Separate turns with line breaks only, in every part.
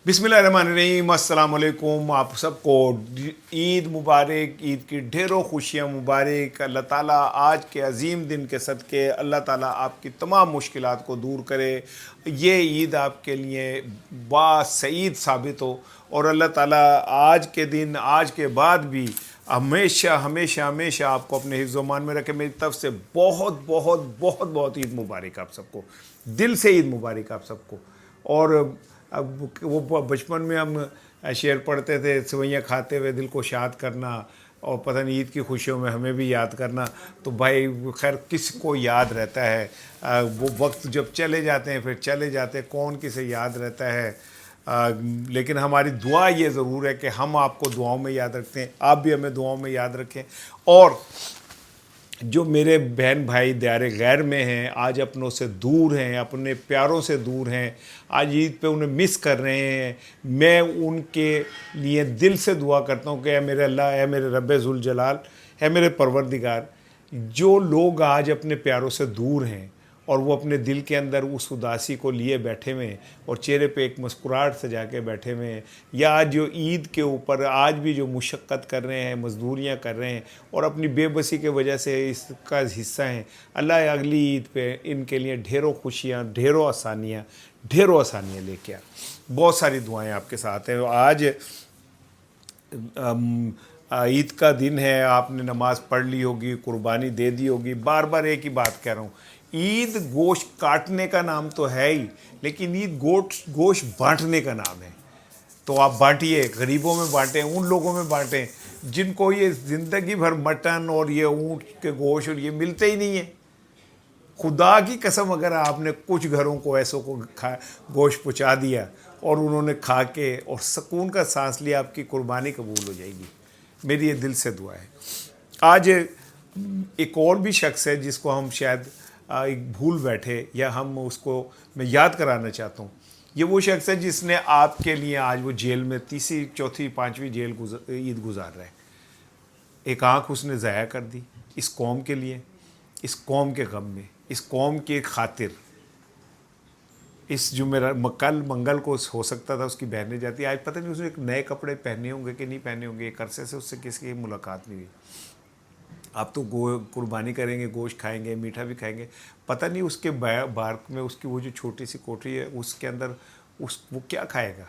बिस्मिल्लाहिर्रहमानिर्रहीम, अस्सलाम वालेकुम। आप सबको ईद मुबारक, ईद की ढेरों खुशियाँ मुबारक। अल्लाह ताला आज के अजीम दिन के सदक़े अल्लाह ताला आपकी तमाम मुश्किलात को दूर करे, ये ईद आपके लिए बासईद साबित हो। और अल्लाह ताला आज के दिन, आज के बाद भी हमेशा हमेशा हमेशा आपको अपने हिफ्ज़ मान में रखे। मेरी तरफ से बहुत बहुत बहुत बहुत ईद मुबारक आप सबको, दिल से ईद मुबारक आप सबको। और अब वो बचपन में हम शेर पढ़ते थे, सेवइयाँ खाते हुए दिल को शाद करना, और पता नहीं ईद की खुशियों में हमें भी याद करना। तो भाई खैर किस को याद रहता है, वो वक्त जब चले जाते हैं फिर चले जाते हैं, कौन किसे याद रहता है। लेकिन हमारी दुआ ये ज़रूर है कि हम आपको दुआओं में याद रखते हैं, आप भी हमें दुआओं में याद रखें। और जो मेरे बहन भाई दायरे गैर में हैं, आज अपनों से दूर हैं, अपने प्यारों से दूर हैं, आज ईद पे उन्हें मिस कर रहे हैं, मैं उनके लिए दिल से दुआ करता हूँ कि ऐ मेरे अल्लाह, ऐ मेरे रब्बे ज़ुल जलाल, ऐ मेरे परवरदिगार, जो लोग आज अपने प्यारों से दूर हैं और वो अपने दिल के अंदर उस उदासी को लिए बैठे हुए हैं और चेहरे पे एक मुस्कुराहट सजा के बैठे हुए हैं, या आज जो ईद के ऊपर आज भी जो मुशक्क़त कर रहे हैं, मजदूरियां कर रहे हैं और अपनी बेबसी के वजह से इसका हिस्सा हैं, अल्लाह अगली ईद पे इनके लिए ढेरों खुशियाँ, ढेरों आसानियाँ लेके आ। बहुत सारी दुआएं आपके साथ हैं। आज ईद का दिन है, आपने नमाज़ पढ़ ली होगी, कुर्बानी दे दी होगी। बार बार एक ही बात कह रहा हूँ, ईद गोश्त काटने का नाम तो है ही, लेकिन ईद गोश्त बांटने का नाम है। तो आप बांटिए, गरीबों में बांटें, उन लोगों में बांटें जिनको ये ज़िंदगी भर मटन और ये ऊँट के गोश्त और ये मिलते ही नहीं है। खुदा की कसम, अगर आपने कुछ घरों को ऐसों को गोश्त पहुँचा दिया और उन्होंने खा के और सुकून का सांस लिया, आपकी कुर्बानी कबूल हो जाएगी। मेरी ये दिल से दुआ है। आज एक और भी शख्स है जिसको हम शायद एक भूल बैठे, या हम उसको मैं याद कराना चाहता हूँ। ये वो शख्स है जिसने आपके लिए, आज वो जेल में तीसरी चौथी पाँचवीं ईद गुजार रहा है। एक आँख उसने ज़ाया कर दी इस कौम के लिए, इस कौम के गम में, इस कौम की खातिर। इस कल मंगल को हो सकता था उसकी बहनें जाती, आज पता नहीं उसने नए कपड़े पहने होंगे कि नहीं पहने होंगे, एक अरसे से उससे किसी की मुलाकात नहीं हुई। आप तो कुर्बानी करेंगे, गोश्त खाएंगे, मीठा भी खाएंगे, पता नहीं उसके बार में उसकी वो जो छोटी सी कोठरी है उसके अंदर वो क्या खाएगा।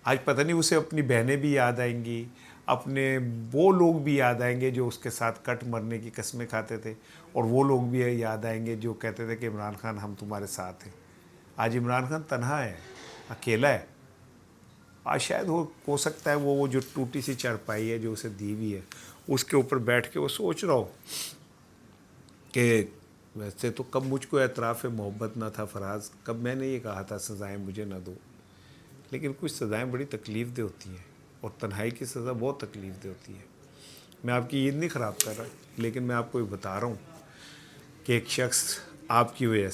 आज पता नहीं उसे अपनी बहनें भी याद आएंगी, अपने वो लोग भी याद आएंगे जो उसके साथ कट मरने की कस्में खाते थे, और वो लोग भी याद आएंगे जो कहते थे कि इमरान खान हम तुम्हारे साथ हैं। आज इमरान खान तन्हा है, अकेला है। आज शायद हो सकता है वो जो टूटी सी चारपाई है जो उसे दी हुई है, उसके ऊपर बैठ के वो सोच रहा हो कि वैसे तो कब मुझको एतराफ़ मोहब्बत ना था फराज, कब मैंने ये कहा था सज़ाएं मुझे ना दो। लेकिन कुछ सज़ाएं बड़ी तकलीफ़ दे होती हैं, और तन्हाई की सज़ा बहुत तकलीफ़ दे होती है। मैं आपकी ईद नहीं ख़राब कर रहा, लेकिन मैं आपको ये बता रहा हूँ कि एक शख्स आपकी वजह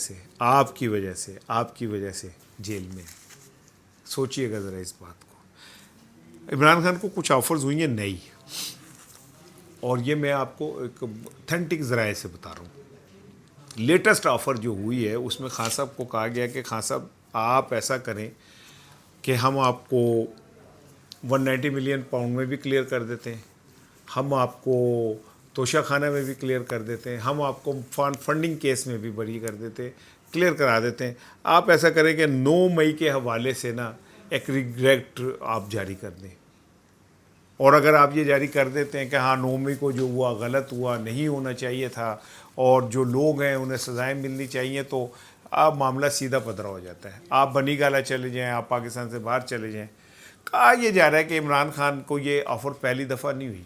से जेल में है। सोचिएगा ज़रा इस बात को। इमरान खान को कुछ ऑफ़र्स हुई हैं नई, और ये मैं आपको एक ऑथेंटिक ज़राए से बता रहा हूँ। लेटेस्ट ऑफ़र जो हुई है उसमें खान साहब को कहा गया कि खान साहब आप ऐसा करें कि हम आपको 190 मिलियन पाउंड में भी क्लियर कर देते हैं, हम आपको तोशा खाना में भी क्लियर कर देते हैं, हम आपको फंडिंग केस में भी बरी कर देते हैं, क्लियर करा देते हैं। आप ऐसा करें कि 9 मई के हवाले से ना एक रिग्रेट आप जारी कर दें, और अगर आप ये जारी कर देते हैं कि हाँ 9 मई को जो हुआ गलत हुआ, नहीं होना चाहिए था, और जो लोग हैं उन्हें सज़ाएं मिलनी चाहिए, तो आप मामला सीधा पधरा हो जाता है। आप बनी गाला चले जाएं, आप पाकिस्तान से बाहर चले जाएं। कहा यह जा रहा है कि इमरान खान को ये ऑफ़र पहली दफ़ा नहीं हुई।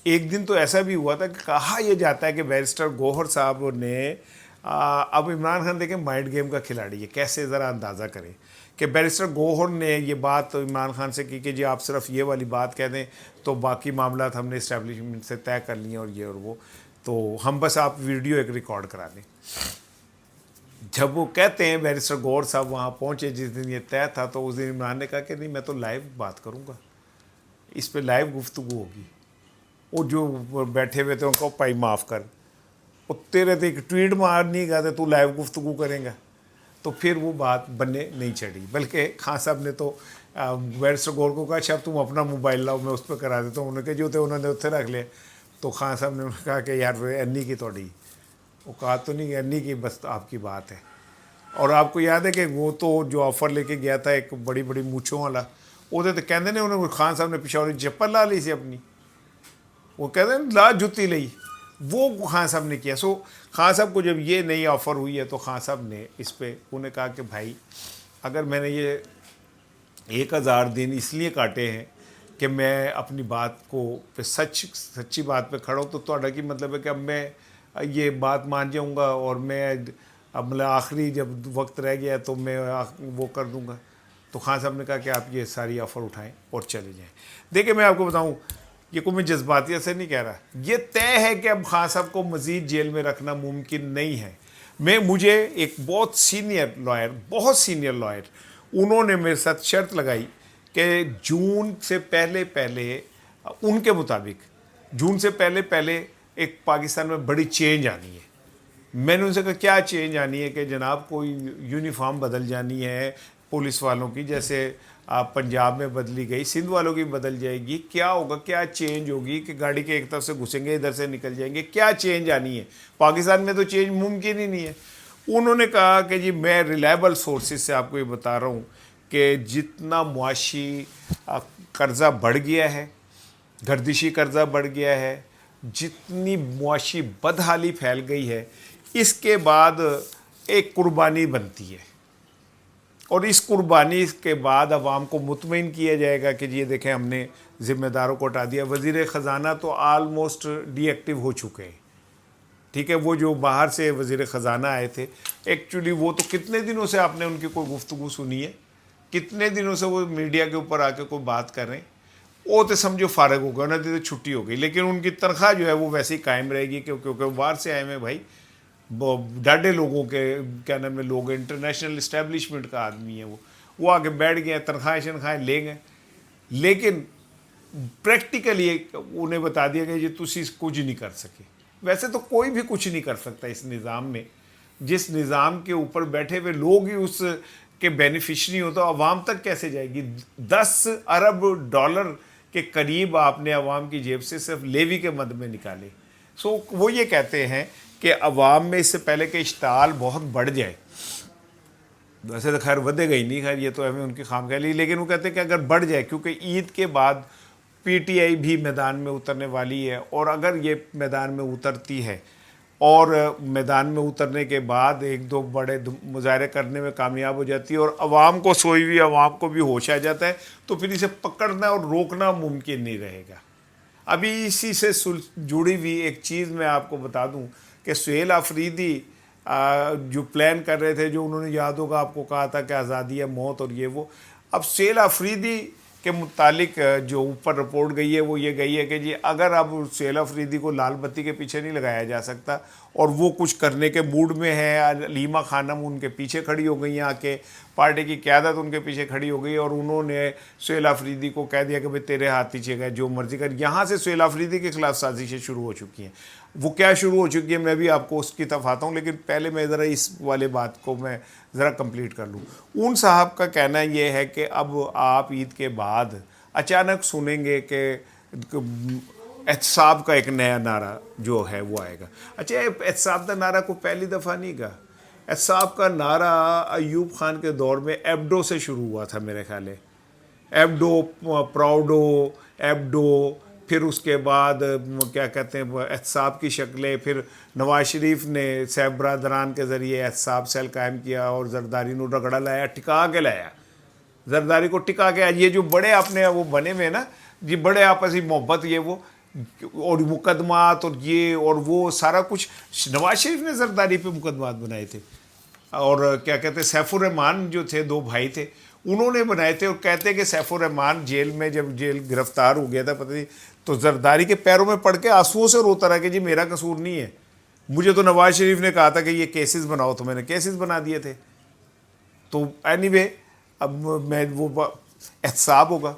एक दिन तो ऐसा भी हुआ था कि कहा यह जाता है कि बैरिस्टर गौहर साहब ने अब इमरान खान देखें माइंड गेम का खिलाड़ी है, कैसे ज़रा अंदाज़ा करें कि बैरिस्टर गौहर ने ये बात तो इमरान खान से की कि जी आप सिर्फ ये वाली बात कह दें तो बाकी मामला हमने इस्टेब्लिशमेंट से तय कर लिए, और ये और वो, तो हम बस आप वीडियो एक रिकॉर्ड करा दें। जब वो कहते हैं बैरिस्टर गौहर साहब वहाँ पहुँचे जिस दिन ये तय था, तो उस दिन इमरान ने कहा कि नहीं मैं तो लाइव बात करूँगा, इस पर लाइव गुफ्तगू होगी। वो जो बैठे हुए थे उनको भाई माफ़ कर, वो तेरे तो एक ट्वीट मार नहीं गा तो तू लाइव गुफ्तगू करेंगा। تو پھر وہ بات بننے نہیں چڑھی، بلکہ خان صاحب نے تو بیرسٹر گور کو کہا اچھا اب تم اپنا موبائل لاؤ میں اس پہ کرا دیتا ہوں، انہوں نے کہا جو تھے انہوں نے اتنے رکھ لیا۔ تو خان صاحب نے کہا کہ یار انی کی توڑی اوقات تو نہیں، انی کی بس آپ کی بات ہے۔ اور آپ کو یاد ہے کہ وہ تو جو آفر لے کے گیا تھا ایک بڑی بڑی مونچھوں والا، وہ تو کہتے نے انہیں خان صاحب نے پشاوری چپل لا لی سی اپنی، وہ کہتے ہیں لا جتی لئی، وہ خان صاحب نے کیا۔ سو خان صاحب کو جب یہ نئی آفر ہوئی ہے تو خان صاحب نے اس پہ انہیں کہا کہ بھائی اگر میں نے یہ 1000 دن اس لیے کاٹے ہیں کہ میں اپنی بات کو پہ سچی بات پہ کھڑا ہوں، تو تھوڑا کی مطلب ہے کہ اب میں یہ بات مان جاؤں گا اور میں اب مطلب آخری جب وقت رہ گیا تو میں وہ کر دوں گا۔ تو خان صاحب نے کہا کہ آپ یہ ساری آفر اٹھائیں اور چلے جائیں۔ دیکھیں میں آپ کو بتاؤں، یہ کوئی میں جذباتیت سے نہیں کہہ رہا، یہ طے ہے کہ اب خان صاحب کو مزید جیل میں رکھنا ممکن نہیں ہے۔ مجھے ایک بہت سینئر لائر انہوں نے میرے ساتھ شرط لگائی کہ جون سے پہلے ان کے مطابق جون سے پہلے ایک پاکستان میں بڑی چینج آنی ہے۔ میں نے ان سے کہا کیا چینج آنی ہے؟ کہ جناب کوئی یونیفارم بدل جانی ہے پولیس والوں کی، جیسے پنجاب میں بدلی گئی، سندھ والوں کی بدل جائے گی، کیا ہوگا، کیا چینج ہوگی کہ گاڑی کے ایک طرف سے گھسیں گے ادھر سے نکل جائیں گے، کیا چینج آنی ہے؟ پاکستان میں تو چینج ممکن ہی نہیں ہے۔ انہوں نے کہا کہ جی میں ریلائبل سورسز سے آپ کو یہ بتا رہا ہوں کہ جتنا معاشی قرضہ بڑھ گیا ہے، گردشی قرضہ بڑھ گیا ہے، جتنی معاشی بدحالی پھیل گئی ہے، اس کے بعد ایک قربانی بنتی ہے، اور اس قربانی کے بعد عوام کو مطمئن کیا جائے گا کہ جی دیکھیں ہم نے ذمہ داروں کو ہٹا دیا۔ وزیر خزانہ تو آلموسٹ ڈی ایکٹیو ہو چکے ہیں، ٹھیک ہے، وہ جو باہر سے وزیر خزانہ آئے تھے ایکچولی وہ تو کتنے دنوں سے آپ نے ان کی کوئی گفتگو سنی ہے؟ کتنے دنوں سے وہ میڈیا کے اوپر آ کے کوئی بات کر رہے ہیں؟ وہ تو سمجھو فارغ ہو گئے، انہوں نے تو چھٹی ہو گئی، لیکن ان کی تنخواہ جو ہے وہ ویسے ہی قائم رہے گی، کیونکہ باہر سے آئے ہیں بھائی، ڈاڈے لوگوں کے کیا نام ہے لوگ، انٹرنیشنل اسٹیبلشمنٹ کا آدمی ہے، وہ آ کے بیٹھ گئے، تنخواہیں لے گئے، لیکن پریکٹیکلی انہیں بتا دیا کہ یہ تسی کچھ نہیں کر سکے۔ ویسے تو کوئی بھی کچھ نہیں کر سکتا اس نظام میں، جس نظام کے اوپر بیٹھے ہوئے لوگ ہی اس کے بینیفیشری ہو تو عوام تک کیسے جائے گی؟ 10 ارب ڈالر کے قریب آپ نے عوام کی جیب سے صرف لیوی کے مد میں نکالے۔ سو وہ یہ کہتے ہیں کہ عوام میں اس سے پہلے کہ اشتعال بہت بڑھ جائے، ویسے تو خیر ودے گئی نہیں، خیر یہ تو ہمیں ان کی خام خیالی، لیکن وہ کہتے ہیں کہ اگر بڑھ جائے، کیونکہ عید کے بعد پی ٹی آئی بھی میدان میں اترنے والی ہے، اور اگر یہ میدان میں اترتی ہے اور میدان میں اترنے کے بعد ایک دو بڑے مظاہرے کرنے میں کامیاب ہو جاتی ہے اور عوام کو سوئی ہوئی عوام کو بھی ہوش آ جاتا ہے، تو پھر اسے پکڑنا اور روکنا ممکن نہیں رہے گا۔ ابھی اسی سے جڑی ہوئی ایک چیز میں آپ کو بتا دوں کہ سہیل آفریدی جو پلان کر رہے تھے، جو انہوں نے یاد ہوگا آپ کو کہا تھا کہ آزادی ہے موت اور یہ وہ، اب سہیل آفریدی کے متعلق جو اوپر رپورٹ گئی ہے وہ یہ گئی ہے کہ جی اگر اب سہیل آفریدی کو لال بتی کے پیچھے نہیں لگایا جا سکتا اور وہ کچھ کرنے کے موڈ میں ہے، علیمہ خانم ان کے پیچھے کھڑی ہو گئی ہیں، آ کے پارٹی کی قیادت ان کے پیچھے کھڑی ہو گئی اور انہوں نے سہیل آفریدی کو کہہ دیا کہ بھئی تیرے ہاتھ پیچھے گئے، جو مرضی کر۔ یہاں سے سہیل آفریدی کے خلاف سازشیں شروع ہو چکی ہیں۔ وہ کیا شروع ہو چکی ہے میں بھی آپ کو اس کی طرف آتا ہوں، لیکن پہلے میں ذرا اس والے بات کو میں ذرا کمپلیٹ کر لوں۔ ان صاحب کا کہنا یہ ہے کہ اب آپ عید کے بعد اچانک سنیں گے کہ احتساب کا ایک نیا نعرہ جو ہے وہ آئے گا۔ اچھا، احتساب کا نعرہ کو پہلی دفعہ نہیں گا، احتساب کا نعرہ ایوب خان کے دور میں ایبڈو سے شروع ہوا تھا میرے خیال ہے، ایبڈو، پراؤڈو، ایبڈو، پھر اس کے بعد کیا کہتے ہیں احتساب کی شکلیں، پھر نواز شریف نے صاحب برادران کے ذریعے احتساب سیل قائم کیا اور زرداری نو رگڑا لایا، ٹکا کے لایا، زرداری کو ٹکا کے۔ یہ جو بڑے اپنے وہ بنے ہوئے نا جی، بڑے آپسی محبت، یہ وہ اور مقدمات اور یہ اور وہ سارا کچھ نواز شریف نے زرداری پہ مقدمات بنائے تھے، اور کیا کہتے ہیں سیف الرحمان جو تھے، دو بھائی تھے، انہوں نے بنائے تھے، اور کہتے ہیں کہ سیف الرحمان جیل میں جب گرفتار ہو گیا تھا پتہ نہیں، تو زرداری کے پیروں میں پڑھ کے آنسوؤں سے روتا رہا کہ جی میرا قصور نہیں ہے، مجھے تو نواز شریف نے کہا تھا کہ یہ کیسز بناؤ، تو میں نے کیسز بنا دیے تھے۔ تو اینی وے اب میں وہ احتساب ہوگا۔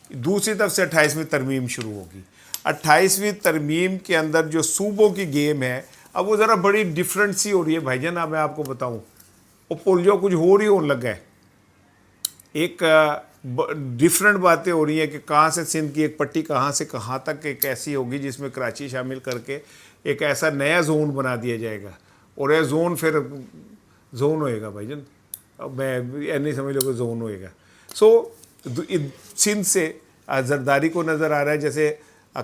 دوسری طرف سے 28ویں ترمیم شروع ہوگی۔ 28ویں ترمیم کے اندر جو صوبوں کی گیم ہے اب وہ ذرا بڑی ڈیفرنٹ سی ہو رہی ہے بھائی جان۔ اب میں آپ کو بتاؤں وہ भुल जाओ, कुछ हो रही होने लगा है। एक डिफरेंट बातें हो रही हैं कि कहाँ से सिंध की एक पट्टी कहाँ से कहाँ तक एक ऐसी होगी जिसमें कराची शामिल करके एक ऐसा नया जोन बना दिया जाएगा, और यह जोन फिर जोन होएगा भाईजान, अब मैं ये नहीं समझ लो कि जोन होएगा। सो सिंध से जरदारी को नज़र आ रहा है, जैसे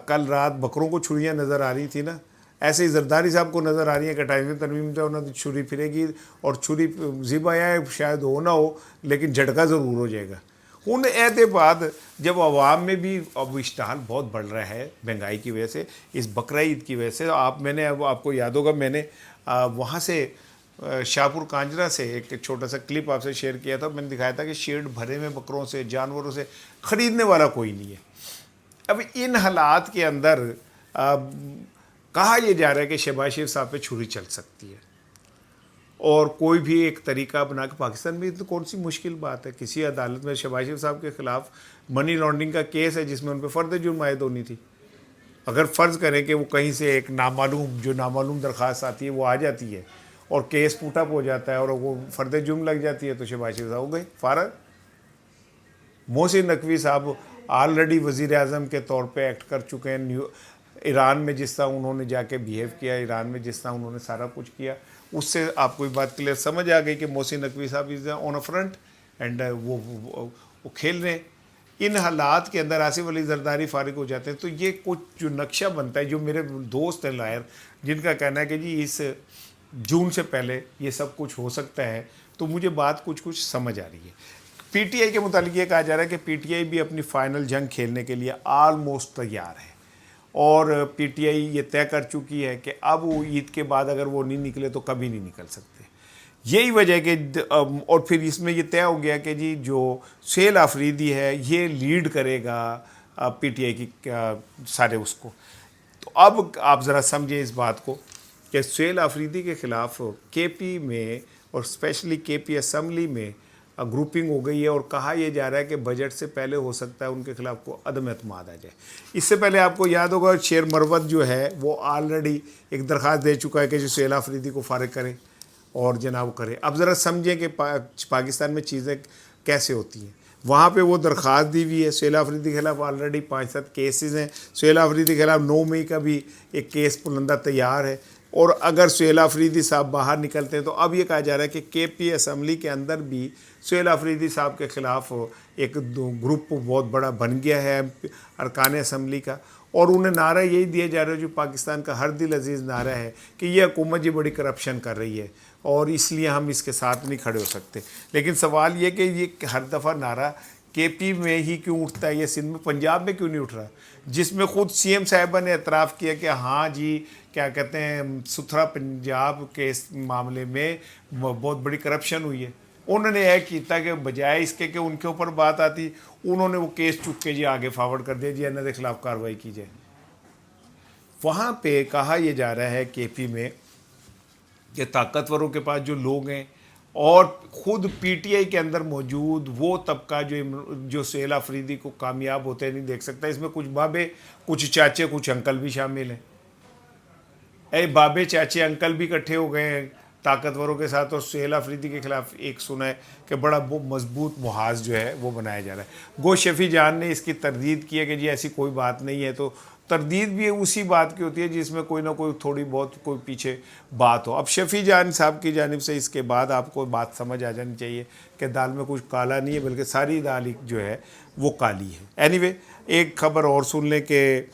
कल रात बकरों को छुरियाँ नज़र आ रही थी ना, ऐसे ही जरदारी साहब को नज़र आ रही है कि टाइम तनवीम जो उन्होंने छुरी फिरेगी और छुरी ज़िबा है शायद हो ना हो, लेकिन झटका ज़रूर हो जाएगा। उन ऐते बाद जब अवाम में भी अब इश्तहाल बहुत बढ़ रहा है महंगाई की वजह से, इस बकरा ईद की वजह से, मैंने अब आपको याद होगा मैंने वहाँ से शाहपुर कांजरा से एक छोटा सा क्लिप आपसे शेयर किया था। मैंने दिखाया था कि शेड भरे में बकरों से, जानवरों से, ख़रीदने वाला कोई नहीं है। अब इन हालात के अंदर कहा यह जा रहा है कि शहबाज शरीफ साहब पे छुरी चल सकती है, और कोई भी एक तरीका बना के, पाकिस्तान में तो कौन सी मुश्किल बात है, किसी अदालत में शहबाज शरीफ साहब के ख़िलाफ़ मनी लॉन्ड्रिंग का केस है जिसमें उन पर फ़र्द जुर्म आयद होनी थी। अगर फ़र्ज़ करें कि वो कहीं से एक नामालूम दरख्वास्त आती है, वो आ जाती है और केस पुटअप हो जाता है और वो फ़र्द जुर्म लग जाती है, तो शहबाज शरीफ साहब हो गए फारग। मोहसिन नकवी साहब ऑलरेडी वज़ीर आज़म के तौर पे एक्ट कर चुके हैं। ईरान में जिस तरह उन्होंने जाके बिहेव किया, ईरान में जिस तरह उन्होंने सारा कुछ किया, उससे आपको ये बात क्लियर समझ आ गई कि मोहसिन नकवी साहब is on a front end वो खेल रहे हैं। इन हालात के अंदर आसिफ अली जरदारी फारिग हो जाते हैं, तो ये कुछ जो नक्शा बनता है, जो मेरे दोस्त हैं लायर जिनका कहना है कि जी इस जून से पहले ये सब कुछ हो सकता है, तो मुझे बात कुछ समझ आ रही है। पीटीआई के मुतालिक ये कहा जा रहा है कि पीटीआई भी अपनी फ़ाइनल जंग खेलने के लिए ऑलमोस्ट तैयार है, और पीटीआई ये तय कर चुकी है कि अब वो ईद के बाद अगर वो नहीं निकले तो कभी नहीं निकल सकते। यही वजह कि और फिर इसमें ये तय हो गया कि जी जो सुहेल आफरीदी है ये लीड करेगा पीटीआई की सारे उसको। तो अब आप ज़रा समझें इस बात को कि सुहेल आफरीदी के ख़िलाफ़ केपी में और स्पेशली केपी असम्बली में ग्रुपिंग हो गई है, और कहा यह जा रहा है कि बजट से पहले हो सकता है उनके खिलाफ को अदम एतमाद आ जाए। इससे पहले आपको याद होगा शेर मरवत जो है वो ऑलरेडी एक दरख्वास्त दे चुका है कि जो सुहेल आफरीदी को फारिग करें और जनाब करें। अब ज़रा समझें कि पाकिस्तान में चीज़ें कैसे होती हैं। वहाँ पे वो दरख्वास्त दी हुई है, सुहेल आफरीदी के खिलाफ ऑलरेडी 5-7 केसेस हैं। सुहेल आफरीदी के खिलाफ 9 मई का भी एक केस पुलंदा तैयार है, और अगर सुहेल आफरीदी साहब बाहर निकलते हैं तो अब ये कहा जा रहा है कि केपी असम्बली के अंदर भी सुहेल आफरीदी साहब के ख़िलाफ़ एक ग्रुप बहुत बड़ा बन गया है अरकान असम्बली का, और उन्हें नारा यही दिया जा रहा है जो पाकिस्तान का हर दिल अजीज़ नारा है कि ये हुकूमत जी बड़ी करप्शन कर रही है और इसलिए हम इसके साथ नहीं खड़े हो सकते। लेकिन सवाल ये कि ये हर दफ़ा नारा केपी में ही क्यों उठता है, ये सिंध में, पंजाब में क्यों नहीं उठ रहा, जिसमें ख़ुद सीएम साहिबा ने एतराफ़ किया कि हाँ जी क्या कहते हैं सुथरा पंजाब के इस मामले में बहुत बड़ी करप्शन हुई है। उन्होंने यह किया कि बजाय इसके कि उनके ऊपर बात आती, उन्होंने वो केस चुक के जी आगे फॉरवर्ड कर दिया जी इन्होंने के खिलाफ कार्रवाई की जाए। वहाँ पे कहा यह जा रहा है केपी में कि ताकतवरों के पास जो लोग हैं और ख़ुद पीटीआई के अंदर मौजूद वो तबका जो सुहेल आफरीदी को कामयाब होते नहीं देख सकता। इसमें कुछ बाबे, कुछ चाचे, कुछ अंकल भी शामिल हैं। बाबे चाचे अंकल भी इकट्ठे हो गए हैं ताकतवरों के साथ, और सुहेल आफरीदी के खिलाफ एक सुना है कि बड़ा मजबूत मुहाज जो है वो बनाया जा रहा है। गो शफी जान ने इसकी तरदीद की है कि जी ऐसी कोई बात नहीं है, तो तरदीद भी उसी बात की होती है जिसमें कोई ना कोई थोड़ी बहुत कोई पीछे बात हो। अब शफी जान साहब की जानिब से इसके बाद आपको बात समझ आ जानी चाहिए कि दाल में कुछ काला नहीं है, बल्कि सारी दाल जो है वो काली है। एनीवे एक खबर और सुन लें कि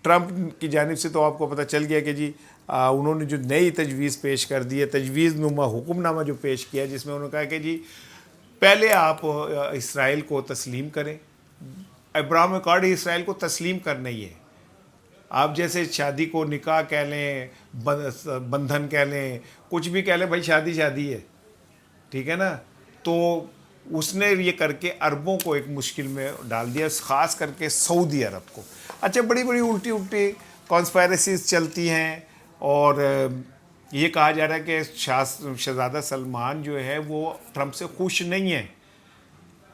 ट्रंप की जानिब से तो आपको पता चल गया कि जी उन्होंने जो नई तजवीज़ पेश कर दी है, तजवीज़ नुमा हुक्मनामा जो पेश किया, जिसमें उन्होंने कहा कि जी पहले आप इसराइल को तस्लीम करें। अब्राहम अकॉर्ड इसराइल को तस्लीम करना ही है। आप जैसे शादी को निकाह कह लें, बंधन कह लें, कुछ भी कह लें, भाई शादी शादी है, ठीक है ना। तो उसने ये करके अरबों को एक मुश्किल में डाल दिया, ख़ास करके सऊदी अरब को। अच्छा, बड़ी बड़ी उल्टी उल्टी कॉन्स्पायरेसीज चलती हैं, और ये कहा जा रहा है कि शहज़ादा सलमान जो है वो ट्रंप से खुश नहीं है,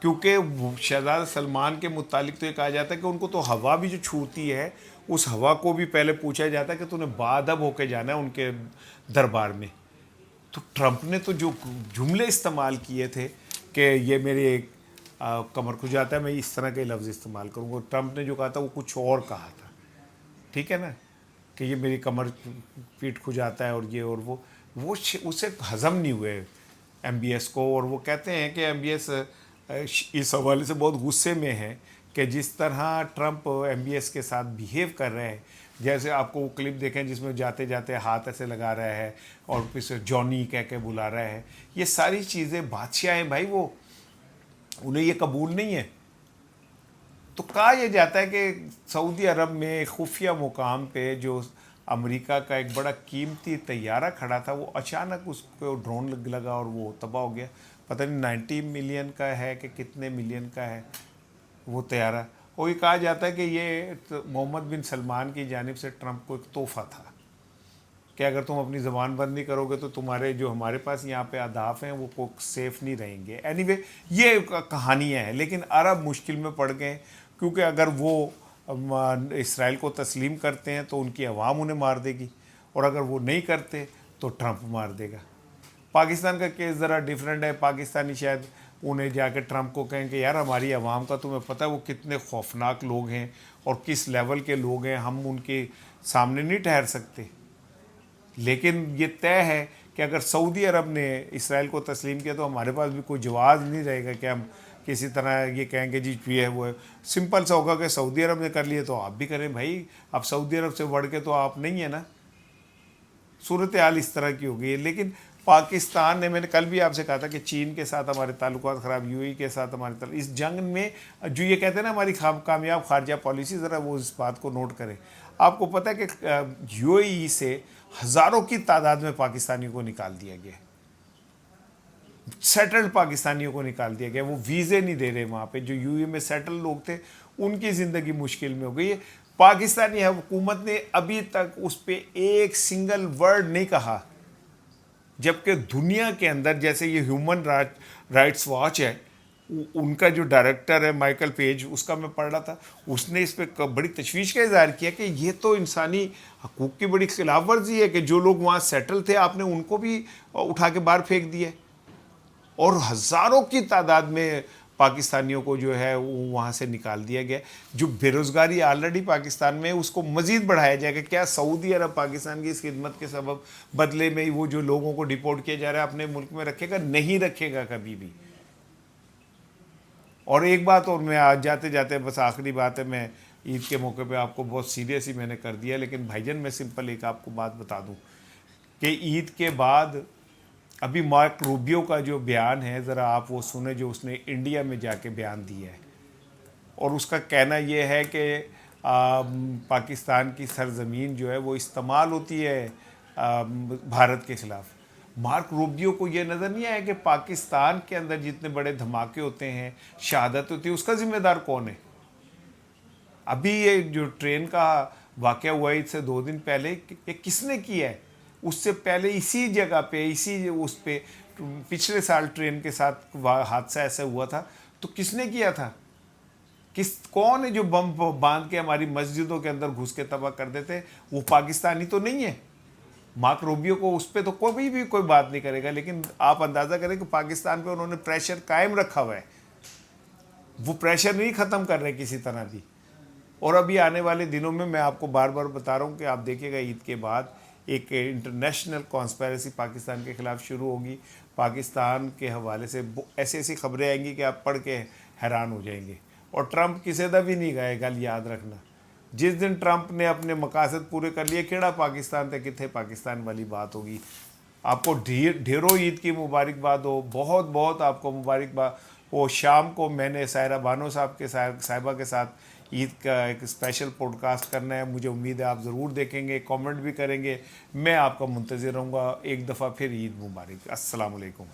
क्योंकि शहज़ादा सलमान के मुतालिक तो ये कहा जाता है कि उनको तो हवा भी जो छूती है उस हवा को भी पहले पूछा जाता है कि तूने बाअदब होके जाना है उनके दरबार में। تو ٹرمپ نے تو جو جملے استعمال کیے تھے کہ یہ میرے کمر کھجاتا ہے، میں اس طرح کے لفظ استعمال کروں گا، ٹرمپ نے جو کہا تھا وہ کچھ اور کہا تھا، ٹھیک ہے نا، کہ یہ میری کمر پیٹ کھجاتا ہے اور یہ اور وہ اسے ہضم نہیں ہوئے ایم بی ایس کو، اور وہ کہتے ہیں کہ ایم بی ایس اس حوالے سے بہت غصے میں ہے کہ جس طرح ٹرمپ ایم بی ایس کے ساتھ بیہیو کر رہے ہیں، جیسے آپ کو وہ کلپ دیکھیں جس میں جاتے جاتے ہاتھ ایسے لگا رہا ہے اور پھر سے جونی کہہ کے بلا رہا ہے، یہ ساری چیزیں بادشاہ ہیں بھائی، وہ انہیں یہ قبول نہیں ہے۔ تو کہا یہ جاتا ہے کہ سعودی عرب میں خفیہ مقام پہ جو امریکہ کا ایک بڑا قیمتی طیارہ کھڑا تھا، وہ اچانک اس کو ڈرون لگا اور وہ تباہ ہو گیا، پتہ نہیں 90 ملین کا ہے کہ کتنے ملین کا ہے وہ طیارہ، اور یہ کہا جاتا ہے کہ یہ محمد بن سلمان کی جانب سے ٹرمپ کو ایک تحفہ تھا کہ اگر تم اپنی زبان بند نہیں کرو گے تو تمہارے جو ہمارے پاس یہاں پہ اہداف ہیں وہ سیف نہیں رہیں گے۔ اینی وے یہ کہانیاں ہیں، لیکن عرب مشکل میں پڑ گئے کیونکہ اگر وہ اسرائیل کو تسلیم کرتے ہیں تو ان کی عوام انہیں مار دے گی، اور اگر وہ نہیں کرتے تو ٹرمپ مار دے گا۔ پاکستان کا کیس ذرا ڈیفرنٹ ہے، پاکستانی شاید انہیں جا کے ٹرمپ کو کہیں کہ یار ہماری عوام کا تمہیں پتہ ہے وہ کتنے خوفناک لوگ ہیں اور کس لیول کے لوگ ہیں، ہم ان کے سامنے نہیں ٹھہر سکتے۔ لیکن یہ طے ہے کہ اگر سعودی عرب نے اسرائیل کو تسلیم کیا تو ہمارے پاس بھی کوئی جواز نہیں رہے گا کہ ہم کسی طرح یہ کہیں کہ جی یہ ہے وہ ہے، سمپل سا ہوگا کہ سعودی عرب نے کر لیے تو آپ بھی کریں بھائی، اب سعودی عرب سے بڑھ کے تو آپ نہیں ہیں نا، صورتحال اس طرح کی ہو گئی ہے۔ لیکن پاکستان نے، میں نے کل بھی آپ سے کہا تھا کہ چین کے ساتھ ہمارے تعلقات خراب، یو اے ای کے ساتھ ہمارے تعلق، اس جنگ میں جو یہ کہتے ہیں نا ہماری کامیاب خارجہ پالیسی، ذرا وہ اس بات کو نوٹ کریں۔ آپ کو پتہ ہے کہ یو اے ای سے ہزاروں کی تعداد میں پاکستانیوں کو نکال دیا گیا، سیٹلڈ پاکستانیوں کو نکال دیا گیا، وہ ویزے نہیں دے رہے وہاں پہ، جو یو اے میں سیٹل لوگ تھے ان کی زندگی مشکل میں ہو گئی ہے۔ پاکستانی حکومت نے ابھی تک اس پہ ایک سنگل ورڈ نہیں کہا، جبکہ دنیا کے اندر جیسے یہ ہیومن رائٹس واچ ہے، ان کا جو ڈائریکٹر ہے مائیکل پیج، اس کا میں پڑھ رہا تھا، اس نے اس پہ بڑی تشویش کا اظہار کیا کہ یہ تو انسانی حقوق کی بڑی خلاف ورزی ہے کہ جو لوگ وہاں سیٹل تھے آپ نے ان کو بھی اٹھا کے باہر پھینک دیا، اور ہزاروں کی تعداد میں پاکستانیوں کو جو ہے وہاں سے نکال دیا گیا۔ جو بے روزگاری آلریڈی پاکستان میں اس کو مزید بڑھایا جائے گا۔ کیا سعودی عرب پاکستان کی اس خدمت کے سبب بدلے میں وہ جو لوگوں کو ڈیپورٹ کیا جا رہا ہے اپنے ملک میں رکھے گا؟ نہیں رکھے گا کبھی بھی۔ اور ایک بات اور، میں آج جاتے جاتے بس آخری بات ہے، میں عید کے موقع پہ آپ کو بہت سیریس ہی میں نے کر دیا، لیکن بھائی جان میں سمپل ایک آپ کو بات بتا دوں کہ عید کے بعد ابھی مارک روبیو کا جو بیان ہے ذرا آپ وہ سنیں، جو اس نے انڈیا میں جا کے بیان دیا ہے، اور اس کا کہنا یہ ہے کہ پاکستان کی سرزمین جو ہے وہ استعمال ہوتی ہے بھارت کے خلاف۔ مارک روبیو کو یہ نظر نہیں آیا کہ پاکستان کے اندر جتنے بڑے دھماکے ہوتے ہیں، شہادت ہوتی ہے، اس کا ذمہ دار کون ہے؟ ابھی یہ جو ٹرین کا واقعہ ہوا ہے اس سے 2 دن پہلے، یہ کس نے کیا ہے؟ اس سے پہلے اسی جگہ پہ، اسی اس پہ پچھلے سال ٹرین کے ساتھ حادثہ ایسا ہوا تھا، تو کس نے کیا تھا؟ کون ہے جو بم باندھ کے ہماری مسجدوں کے اندر گھس کے تباہ کر دیتے؟ وہ پاکستانی تو نہیں ہے۔ مارک روبیو کو اس پہ تو کوئی بھی کوئی بات نہیں کرے گا، لیکن آپ اندازہ کریں کہ پاکستان پہ انہوں نے پریشر قائم رکھا ہوا ہے، وہ پریشر نہیں ختم کر رہے کسی طرح بھی۔ اور ابھی آنے والے دنوں میں آپ کو بار بار بتا رہا ہوں کہ آپ دیکھیے گا عید کے بعد ایک انٹرنیشنل کانسپیریسی پاکستان کے خلاف شروع ہوگی، پاکستان کے حوالے سے ایسی ایسی خبریں آئیں گی کہ آپ پڑھ کے حیران ہو جائیں گے، اور ٹرمپ کسی دا بھی نہیں گئے گا، یاد رکھنا۔ جس دن ٹرمپ نے اپنے مقاصد پورے کر لیے، کیڑا پاکستان تھے کتنے پاکستان والی بات ہوگی۔ آپ کو ڈھیروں عید کی مبارکباد ہو، بہت بہت آپ کو مبارکباد ہو۔ شام کو میں نے سائرہ بانو صاحبہ کے ساتھ عید کا ایک اسپیشل پوڈ کاسٹ کرنا ہے، مجھے امید ہے آپ ضرور دیکھیں گے، کامنٹ بھی کریں گے، میں آپ کا منتظر رہوں گا۔ ایک دفعہ پھر عید مبارک، السلام علیکم۔